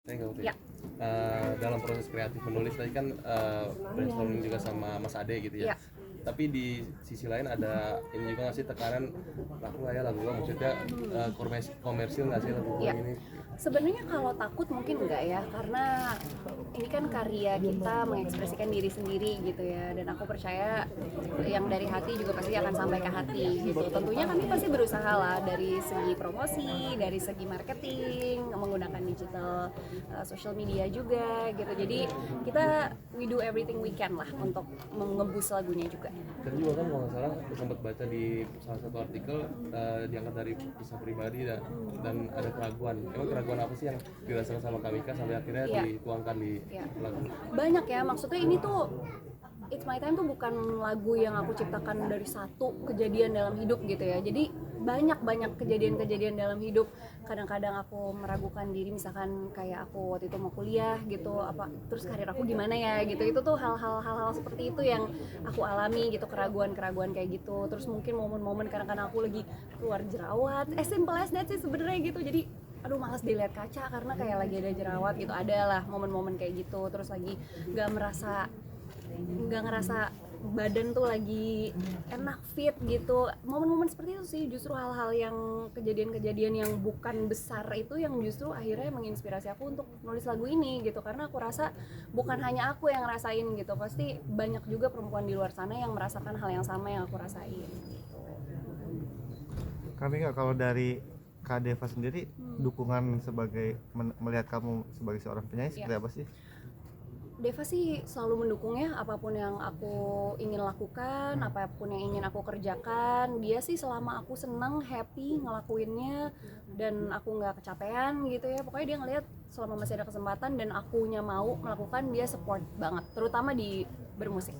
Thank you. Ya. Dalam proses kreatif menulis tadi kan brainstorming juga sama Mas Ade gitu ya. Ya. Tapi di sisi lain ada ini juga nggak sih tekanan laku nggak ya lagu gue, maksudnya komersil nggak sih lagu gue Ya. ini? Sebenarnya kalau takut mungkin enggak ya, karena ini kan karya kita mengekspresikan diri sendiri gitu ya, dan aku percaya yang dari hati juga pasti akan sampai ke hati gitu. Tentunya kami pasti berusaha lah dari segi promosi, dari segi marketing, menggunakan digital social media juga gitu. Jadi kita we do everything we can lah untuk mengebus lagunya juga. Dan juga kan kalau nggak salah sempat baca di salah satu artikel diangkat dari kisah pribadi dan ada keraguan. Emang keraguan apa sih yang dirasakan sama Kamika sampai akhirnya dituangkan di lagu? Banyak ya, maksudnya ini tuh It's My Time tuh bukan lagu yang aku ciptakan dari satu kejadian dalam hidup gitu ya. Jadi banyak kejadian-kejadian dalam hidup. Kadang-kadang aku meragukan diri, misalkan kayak aku waktu itu mau kuliah gitu, apa terus karir aku gimana ya gitu. Itu tuh hal-hal seperti itu yang aku alami gitu, keraguan-keraguan kayak gitu. Terus mungkin momen-momen kadang-kadang aku lagi keluar jerawat, simple as that sih sebenarnya gitu. Jadi aduh malas dilihat kaca karena kayak lagi ada jerawat gitu, ada lah momen-momen kayak gitu. Terus lagi nggak ngerasa badan tuh lagi enak fit gitu, momen-momen seperti itu sih. Justru hal-hal yang kejadian-kejadian yang bukan besar itu yang justru akhirnya menginspirasi aku untuk nulis lagu ini gitu, karena aku rasa bukan hanya aku yang ngerasain gitu, pasti banyak juga perempuan di luar sana yang merasakan hal yang sama yang aku rasain gitu. Kami nggak, kalau dari Kak Deva sendiri dukungan sebagai melihat kamu sebagai seorang penyanyi seperti apa sih? Deva sih selalu mendukung ya, apapun yang aku ingin lakukan, apapun yang ingin aku kerjakan. Dia sih selama aku seneng, happy ngelakuinnya, dan aku nggak kecapean gitu ya. Pokoknya dia ngelihat selama masih ada kesempatan dan akunya mau melakukan, dia support banget, terutama di bermusik.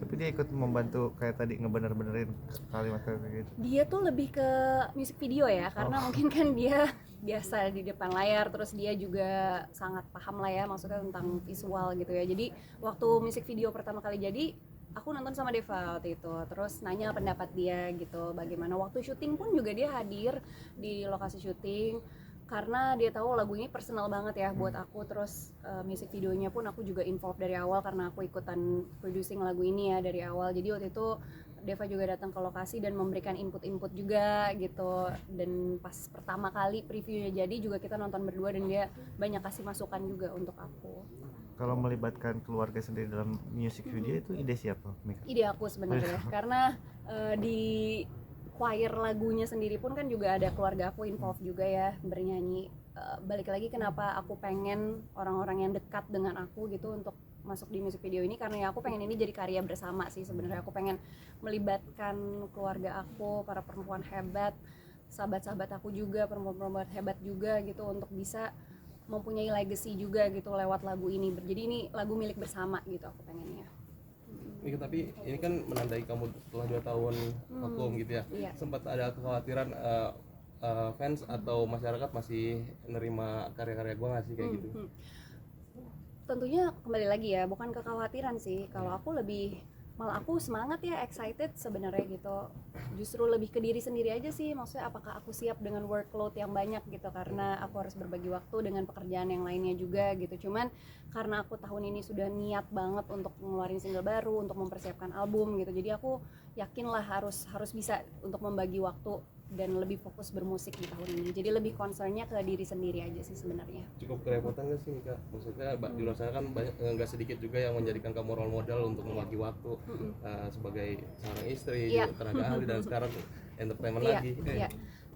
Tapi dia ikut membantu kayak tadi ngebener-benerin kalimat kayak gitu. Dia tuh lebih ke music video ya, karena mungkin kan dia biasa di depan layar, terus dia juga sangat paham lah ya maksudnya tentang visual gitu ya. Jadi waktu music video pertama kali jadi, aku nonton sama Deva waktu itu, terus nanya pendapat dia gitu, bagaimana waktu syuting pun juga dia hadir di lokasi syuting karena dia tahu lagu ini personal banget ya buat aku. Terus music videonya pun aku juga involved dari awal karena aku ikutan producing lagu ini ya dari awal. Jadi waktu itu Deva juga datang ke lokasi dan memberikan input juga gitu. Dan pas pertama kali previewnya jadi juga kita nonton berdua dan dia banyak kasih masukan juga untuk aku. Kalau melibatkan keluarga sendiri dalam music video itu ide siapa, Mika? Ide aku sebenarnya karena di choir lagunya sendiri pun kan juga ada keluarga aku involved juga ya bernyanyi. Balik lagi kenapa aku pengen orang-orang yang dekat dengan aku gitu untuk masuk di music video ini, karena ya aku pengen ini jadi karya bersama sih sebenarnya. Aku pengen melibatkan keluarga aku, para perempuan hebat, sahabat-sahabat aku juga, perempuan-perempuan hebat juga gitu, untuk bisa mempunyai legacy juga gitu lewat lagu ini. Jadi ini lagu milik bersama gitu aku pengennya. Tapi ini kan menandai kamu setelah 2 tahun vakum gitu ya. Iya. Sempat ada kekhawatiran fans atau masyarakat masih nerima karya-karya gue nggak sih kayak gitu? Tentunya kembali lagi ya, bukan kekhawatiran sih. Kalau aku lebih, malah aku semangat ya, excited sebenarnya gitu. Justru lebih ke diri sendiri aja sih, maksudnya apakah aku siap dengan workload yang banyak gitu, karena aku harus berbagi waktu dengan pekerjaan yang lainnya juga gitu. Cuman karena aku tahun ini sudah niat banget untuk ngeluarin single baru, untuk mempersiapkan album gitu, jadi aku yakin lah harus bisa untuk membagi waktu dan lebih fokus bermusik di tahun ini. Jadi lebih concernnya ke diri sendiri aja sih sebenarnya. Cukup kerepotan nggak sih Mika? Maksudnya di luar sana kan banyak, nggak sedikit juga yang menjadikan kamu role model untuk membagi waktu sebagai seorang istri, juga tenaga ahli, dan sekarang entertainment lagi. Iya.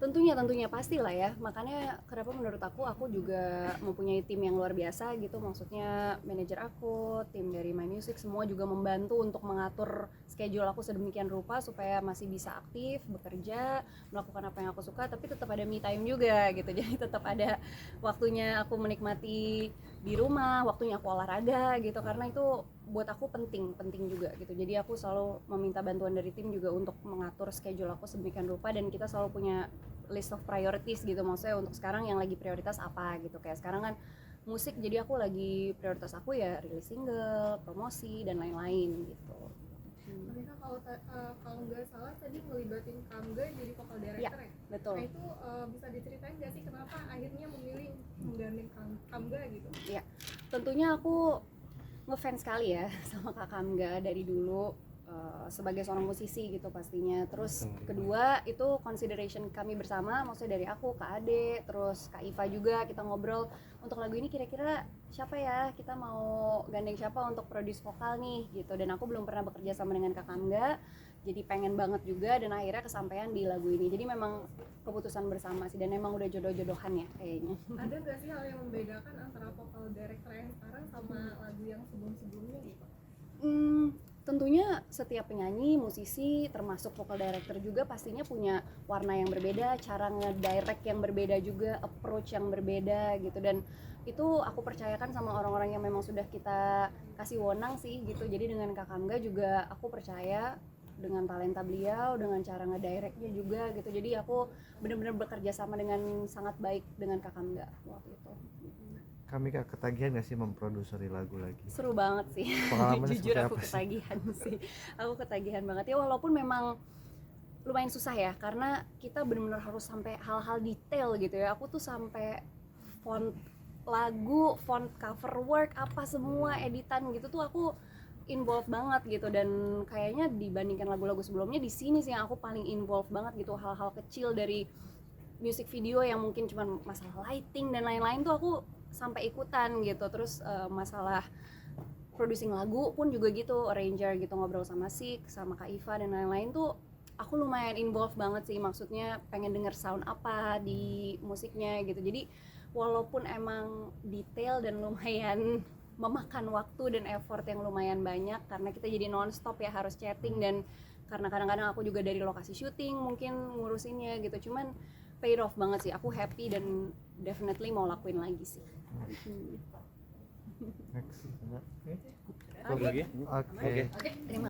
Tentunya pastilah ya. Makanya kenapa menurut aku juga mempunyai tim yang luar biasa gitu. Maksudnya manajer aku, tim dari My Music, semua juga membantu untuk mengatur schedule aku sedemikian rupa supaya masih bisa aktif, bekerja, melakukan apa yang aku suka, tapi tetap ada me time juga gitu. Jadi tetap ada waktunya aku menikmati di rumah, waktunya aku olahraga gitu, karena itu buat aku penting juga gitu. Jadi aku selalu meminta bantuan dari tim juga untuk mengatur schedule aku sedemikian rupa, dan kita selalu punya list of priorities gitu. Maksudnya untuk sekarang yang lagi prioritas apa gitu. Kayak sekarang kan musik, jadi aku lagi prioritas aku ya rilis single, promosi dan lain-lain gitu. Mereka kalau nggak salah tadi ngelibatin Kamga jadi vokal director ya? Betul. Nah itu bisa diceritain nggak sih kenapa akhirnya memilih menggandeng Kamga gitu? Iya, tentunya aku ngefans sekali ya sama Kak Kamga dari dulu, sebagai seorang musisi gitu pastinya. Terus kedua itu consideration kami bersama, maksudnya dari aku, Kak Ade, terus Kak Iva juga, kita ngobrol untuk lagu ini kira-kira siapa ya, kita mau gandeng siapa untuk produce vokal nih gitu. Dan aku belum pernah bekerja sama dengan Kak Kamga, jadi pengen banget juga, dan akhirnya kesampaian di lagu ini. Jadi memang keputusan bersama sih, dan memang udah jodoh-jodohan ya kayaknya. Ada nggak sih hal yang membedakan antara vokal director yang sekarang sama lagu yang sebelum-sebelumnya gitu? Tentunya setiap penyanyi, musisi, termasuk vocal director juga pastinya punya warna yang berbeda, cara nge-direct yang berbeda juga, approach yang berbeda gitu. Dan itu aku percayakan sama orang-orang yang memang sudah kita kasih wewenang sih gitu. Jadi dengan Kak Kamga juga aku percaya dengan talenta beliau, dengan cara ngedirectnya juga gitu. Jadi aku benar-benar bekerja sama dengan sangat baik dengan Kak Kamga waktu itu. Kami gak ketagihan gak sih memproduksi lagu lagi? Seru banget sih. Pengalamannya Jujur seperti aku apa sih? ketagihan sih. Aku ketagihan banget ya, walaupun memang lumayan susah ya, karena kita benar-benar harus sampai hal-hal detail gitu ya. Aku tuh sampai font lagu, font cover work, apa semua editan gitu tuh aku involved banget gitu. Dan kayaknya dibandingkan lagu-lagu sebelumnya, di sini sih yang aku paling involved banget gitu. Hal-hal kecil dari music video yang mungkin cuma masalah lighting dan lain-lain tuh aku sampai ikutan gitu. Terus masalah producing lagu pun juga gitu, arranger gitu, ngobrol sama Sik, sama Kak Iva dan lain-lain tuh aku lumayan involved banget sih. Maksudnya pengen denger sound apa di musiknya gitu. Jadi walaupun emang detail dan lumayan memakan waktu dan effort yang lumayan banyak, karena kita jadi non-stop ya harus chatting, dan karena kadang-kadang aku juga dari lokasi syuting mungkin ngurusinnya gitu. Cuman paid off banget sih, aku happy dan definitely mau lakuin lagi sih. Next. Oke. Oke. Terima